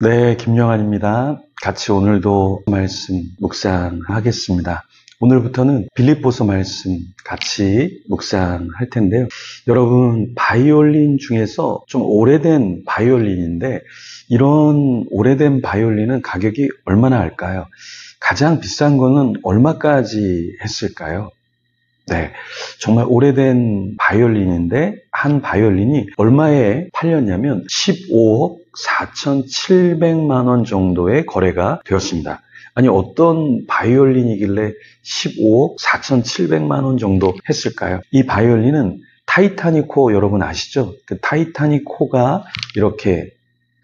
네, 김영환입니다. 같이 오늘도 말씀 묵상하겠습니다. 오늘부터는 빌립보서 말씀 같이 묵상할 텐데요. 여러분, 바이올린 중에서 좀 오래된 바이올린인데 이런 오래된 바이올린은 가격이 얼마나 할까요? 가장 비싼 거는 얼마까지 했을까요? 네, 정말 오래된 바이올린인데 한 바이올린이 얼마에 팔렸냐면 15억 4,700만 원 정도의 거래가 되었습니다. 아니, 어떤 바이올린이길래 15억 4,700만 원 정도 했을까요? 이 바이올린은 타이타닉 호 여러분 아시죠? 그 타이타닉 호가 이렇게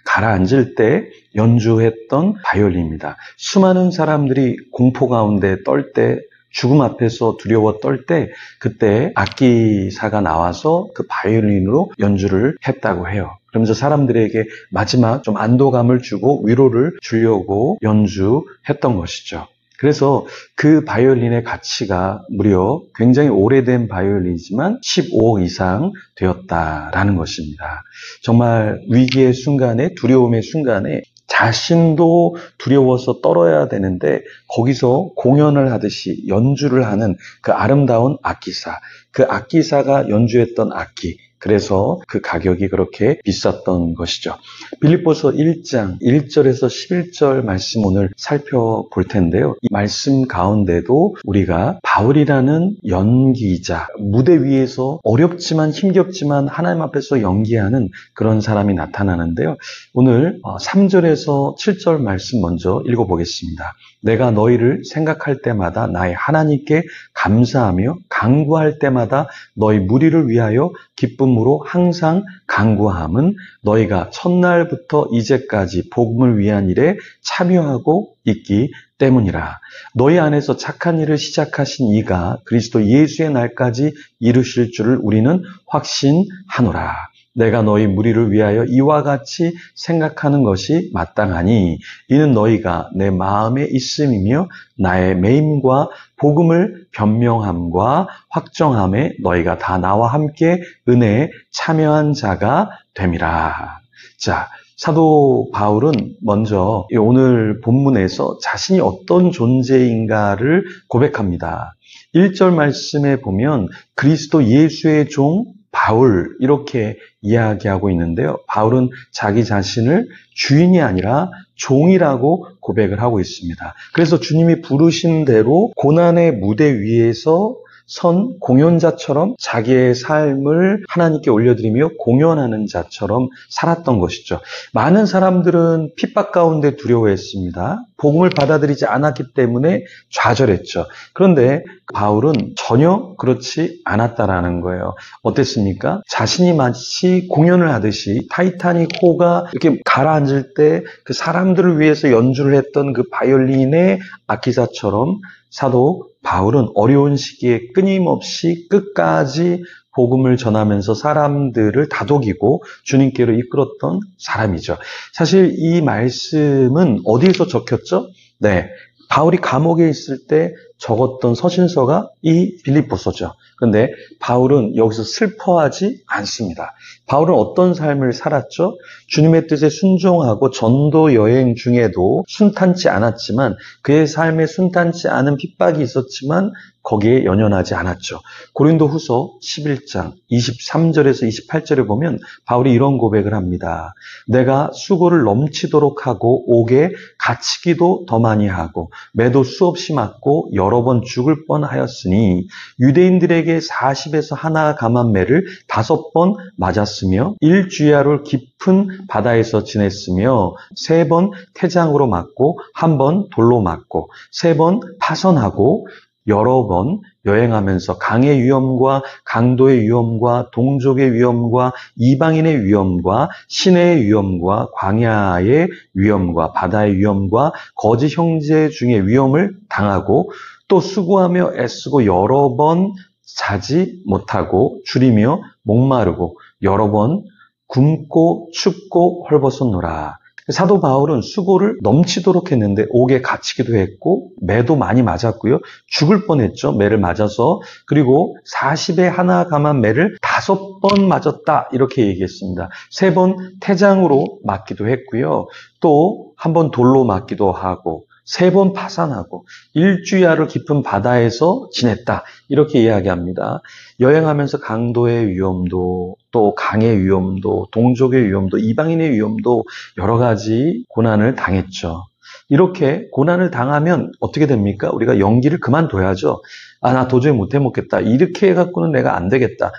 가라앉을 때 연주했던 바이올린입니다. 수많은 사람들이 공포 가운데 떨 때, 죽음 앞에서 두려워 떨 때 그때 악기사가 나와서 그 바이올린으로 연주를 했다고 해요. 그러면서 사람들에게 마지막 좀 안도감을 주고 위로를 주려고 연주했던 것이죠. 그래서 그 바이올린의 가치가 무려 굉장히 오래된 바이올린이지만 15억 이상 되었다라는 것입니다. 정말 위기의 순간에, 두려움의 순간에 자신도 두려워서 떨어야 되는데 거기서 공연을 하듯이 연주를 하는 그 아름다운 악기사, 그 악기사가 연주했던 악기, 그래서 그 가격이 그렇게 비쌌던 것이죠. 빌립보서 1장 1절에서 11절 말씀 오늘 살펴볼 텐데요. 이 말씀 가운데도 우리가 바울이라는 연기자, 무대 위에서 어렵지만 힘겹지만 하나님 앞에서 연기하는 그런 사람이 나타나는데요. 오늘 3절에서 7절 말씀 먼저 읽어보겠습니다. 내가 너희를 생각할 때마다 나의 하나님께 감사하며 간구할 때마다 너희 무리를 위하여 기쁨으로 항상 간구함은 너희가 첫날부터 이제까지 복음을 위한 일에 참여하고 있기 때문이라. 너희 안에서 착한 일을 시작하신 이가 그리스도 예수의 날까지 이루실 줄을 우리는 확신하노라. 내가 너희 무리를 위하여 이와 같이 생각하는 것이 마땅하니 이는 너희가 내 마음에 있음이며 나의 매임과 복음을 변명함과 확정함에 너희가 다 나와 함께 은혜에 참여한 자가 됨이라. 자, 사도 바울은 먼저 오늘 본문에서 자신이 어떤 존재인가를 고백합니다. 1절 말씀에 보면 그리스도 예수의 종 바울 이렇게 이야기하고 있는데요. 바울은 자기 자신을 주인이 아니라 종이라고 고백을 하고 있습니다. 그래서 주님이 부르신 대로 고난의 무대 위에서 선 공연자처럼 자기의 삶을 하나님께 올려드리며 공연하는 자처럼 살았던 것이죠. 많은 사람들은 핍박 가운데 두려워했습니다. 복음을 받아들이지 않았기 때문에 좌절했죠. 그런데 바울은 전혀 그렇지 않았다라는 거예요. 어땠습니까? 자신이 마치 공연을 하듯이 타이타닉 호가 이렇게 가라앉을 때 그 사람들을 위해서 연주를 했던 그 바이올린의 악기사처럼 사도 바울은 어려운 시기에 끊임없이 끝까지 복음을 전하면서 사람들을 다독이고 주님께로 이끌었던 사람이죠. 사실 이 말씀은 어디에서 적혔죠? 네, 바울이 감옥에 있을 때 적었던 서신서가 이 빌립보서죠. 그런데 바울은 여기서 슬퍼하지 않습니다. 바울은 어떤 삶을 살았죠? 주님의 뜻에 순종하고 전도 여행 중에도 순탄치 않았지만 그의 삶에 순탄치 않은 핍박이 있었지만 거기에 연연하지 않았죠. 고린도후서 11장 23절에서 28절에 보면 바울이 이런 고백을 합니다. 내가 수고를 넘치도록 하고 옥에 갇히기도 더 많이 하고 매도 수없이 맞고 여러 번 죽을 뻔하였으니 유대인들에게 40에서 하나 감한 매를 5번 맞았으며 1주야로 깊은 바다에서 지냈으며 3번 태장으로 맞고 1번 돌로 맞고 3번 파선하고 여러 번 여행하면서 강의 위험과 강도의 위험과 동족의 위험과 이방인의 위험과 시내의 위험과 광야의 위험과 바다의 위험과 거짓 형제 중의 위험을 당하고 또 수고하며 애쓰고 여러 번 자지 못하고 줄이며 목마르고 여러 번 굶고 춥고 헐벗었노라. 사도 바울은 수고를 넘치도록 했는데 옥에 갇히기도 했고 매도 많이 맞았고요. 죽을 뻔했죠. 매를 맞아서. 그리고 40에 하나 감한 매를 5번 맞았다 이렇게 얘기했습니다. 3번 태장으로 맞기도 했고요. 또 한 번 돌로 맞기도 하고 3번 파산하고 일주야로 깊은 바다에서 지냈다 이렇게 이야기합니다. 여행하면서 강도의 위험도 또 강의 위험도 동족의 위험도 이방인의 위험도 여러 가지 고난을 당했죠. 이렇게 고난을 당하면 어떻게 됩니까? 우리가 연기를 그만둬야죠. 나 도저히 못해 먹겠다. 이렇게 해갖고는 내가 안 되겠다.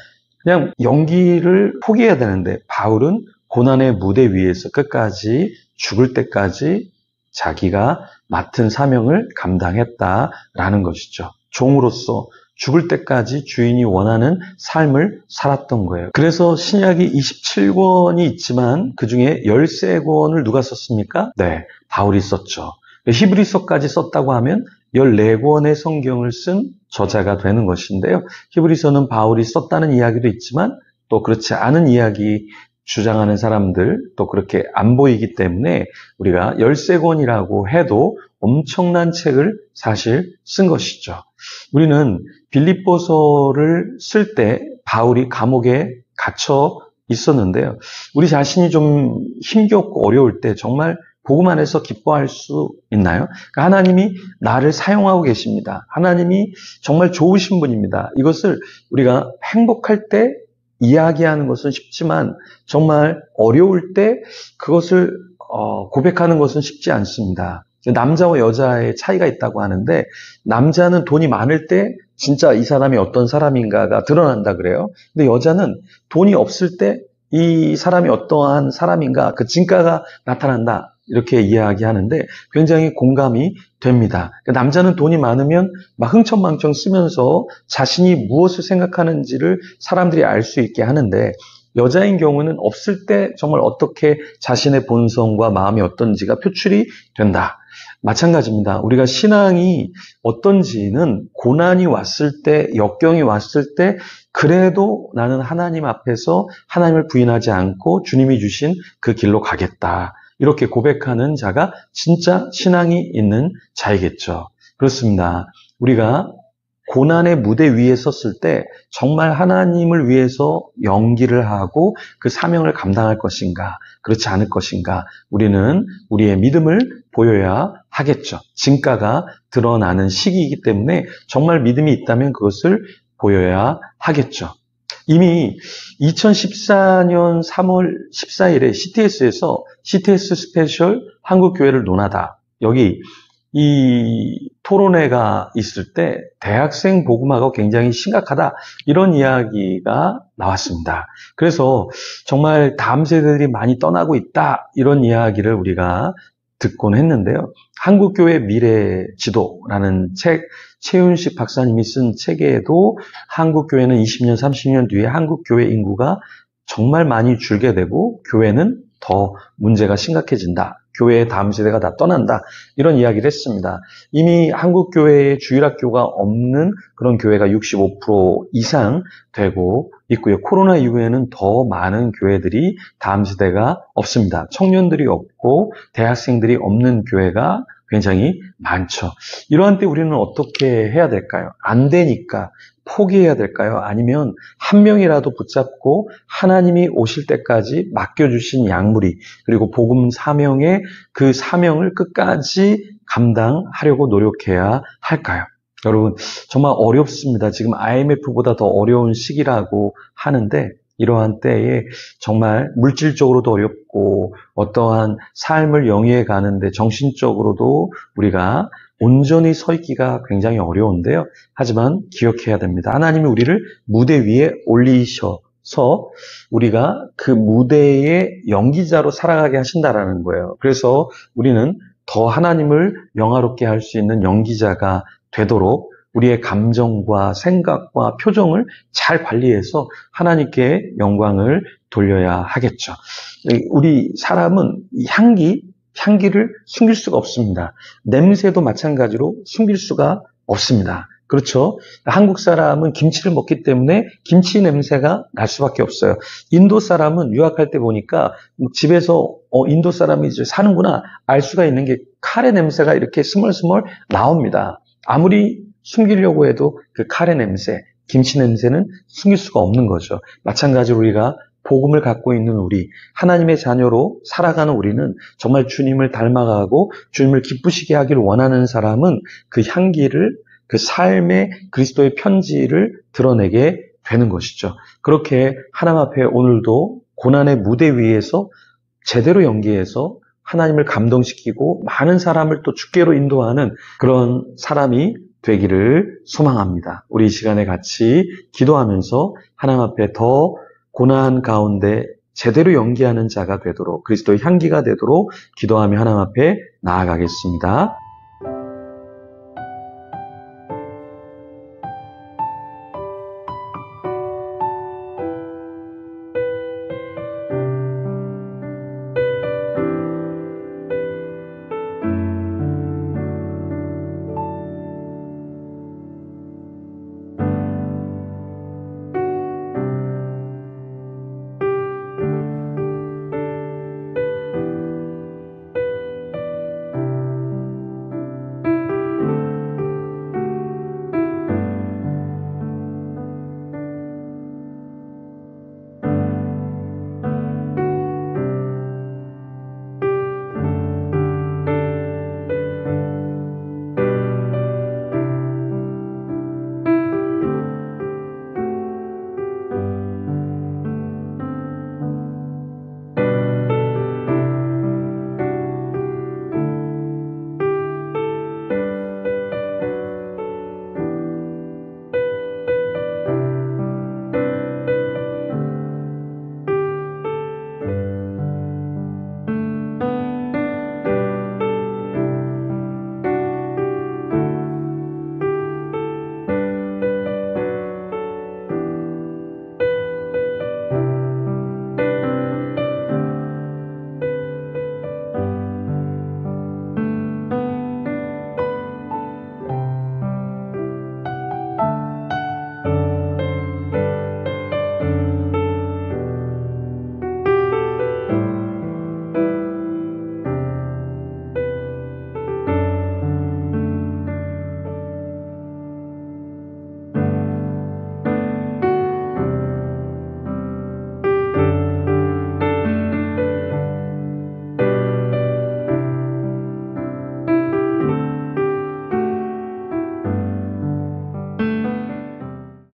그냥 연기를 포기해야 되는데 바울은 고난의 무대 위에서 끝까지 죽을 때까지 자기가 맡은 사명을 감당했다라는 것이죠. 종으로서 죽을 때까지 주인이 원하는 삶을 살았던 거예요. 그래서 신약이 27권이 있지만 그중에 13권을 누가 썼습니까? 네, 바울이 썼죠. 히브리서까지 썼다고 하면 14권의 성경을 쓴 저자가 되는 것인데요. 히브리서는 바울이 썼다는 이야기도 있지만 또 그렇지 않은 이야기 주장하는 사람들 또 그렇게 안 보이기 때문에 우리가 13권이라고 해도 엄청난 책을 사실 쓴 것이죠. 우리는 빌립보서를 쓸 때 바울이 감옥에 갇혀 있었는데요. 우리 자신이 좀 힘겹고 어려울 때 정말 복음 안에서 기뻐할 수 있나요? 그러니까 하나님이 나를 사용하고 계십니다. 하나님이 정말 좋으신 분입니다. 이것을 우리가 행복할 때 이야기하는 것은 쉽지만 정말 어려울 때 그것을 고백하는 것은 쉽지 않습니다. 남자와 여자의 차이가 있다고 하는데 남자는 돈이 많을 때 진짜 이 사람이 어떤 사람인가가 드러난다 그래요. 근데 여자는 돈이 없을 때 이 사람이 어떠한 사람인가 그 진가가 나타난다. 이렇게 이야기하는데 굉장히 공감이 됩니다. 남자는 돈이 많으면 막 흥청망청 쓰면서 자신이 무엇을 생각하는지를 사람들이 알 수 있게 하는데 여자인 경우는 없을 때 정말 어떻게 자신의 본성과 마음이 어떤지가 표출이 된다. 마찬가지입니다. 우리가 신앙이 어떤지는 고난이 왔을 때, 역경이 왔을 때 그래도 나는 하나님 앞에서 하나님을 부인하지 않고 주님이 주신 그 길로 가겠다. 이렇게 고백하는 자가 진짜 신앙이 있는 자이겠죠. 그렇습니다. 우리가 고난의 무대 위에 섰을 때 정말 하나님을 위해서 연기를 하고 그 사명을 감당할 것인가, 그렇지 않을 것인가, 우리는 우리의 믿음을 보여야 하겠죠. 진가가 드러나는 시기이기 때문에 정말 믿음이 있다면 그것을 보여야 하겠죠. 이미 2014년 3월 14일에 CTS에서 CTS 스페셜 한국교회를 논하다. 여기 이 토론회가 있을 때 대학생 복음화가 굉장히 심각하다. 이런 이야기가 나왔습니다. 그래서 정말 다음 세대들이 많이 떠나고 있다. 이런 이야기를 우리가 듣곤 했는데요. 한국교회 미래 지도라는 책, 최윤식 박사님이 쓴 책에도 한국교회는 20년, 30년 뒤에 한국교회 인구가 정말 많이 줄게 되고 교회는 더 문제가 심각해진다. 교회의 다음 세대가 다 떠난다. 이런 이야기를 했습니다. 이미 한국교회에 주일학교가 없는 그런 교회가 65% 이상 되고 있고요. 코로나 이후에는 더 많은 교회들이 다음 세대가 없습니다. 청년들이 없고 대학생들이 없는 교회가 굉장히 많죠. 이러한 때 우리는 어떻게 해야 될까요? 안 되니까 포기해야 될까요? 아니면 한 명이라도 붙잡고 하나님이 오실 때까지 맡겨주신 양무리 그리고 복음 사명의 그 사명을 끝까지 감당하려고 노력해야 할까요? 여러분 정말 어렵습니다. 지금 IMF보다 더 어려운 시기라고 하는데 이러한 때에 정말 물질적으로도 어렵고 어떠한 삶을 영위해 가는데 정신적으로도 우리가 온전히 서 있기가 굉장히 어려운데요. 하지만 기억해야 됩니다. 하나님이 우리를 무대 위에 올리셔서 우리가 그 무대의 연기자로 살아가게 하신다라는 거예요. 그래서 우리는 더 하나님을 영화롭게 할 수 있는 연기자가 되도록 우리의 감정과 생각과 표정을 잘 관리해서 하나님께 영광을 돌려야 하겠죠. 우리 사람은 향기를 숨길 수가 없습니다. 냄새도 마찬가지로 숨길 수가 없습니다. 그렇죠? 한국 사람은 김치를 먹기 때문에 김치 냄새가 날 수밖에 없어요. 인도 사람은 유학할 때 보니까 집에서 인도 사람이 이제 사는구나 알 수가 있는 게 카레 냄새가 이렇게 스멀스멀 나옵니다. 아무리 숨기려고 해도 그 카레 냄새, 김치 냄새는 숨길 수가 없는 거죠. 마찬가지로 우리가 복음을 갖고 있는 우리, 하나님의 자녀로 살아가는 우리는 정말 주님을 닮아가고 주님을 기쁘시게 하기를 원하는 사람은 그 향기를, 그 삶의 그리스도의 편지를 드러내게 되는 것이죠. 그렇게 하나님 앞에 오늘도 고난의 무대 위에서 제대로 연기해서 하나님을 감동시키고 많은 사람을 또 주께로 인도하는 그런 사람이 되기를 소망합니다. 우리 이 시간에 같이 기도하면서 하나님 앞에 더 고난 가운데 제대로 연기하는 자가 되도록, 그리스도의 향기가 되도록 기도하며 하나님 앞에 나아가겠습니다.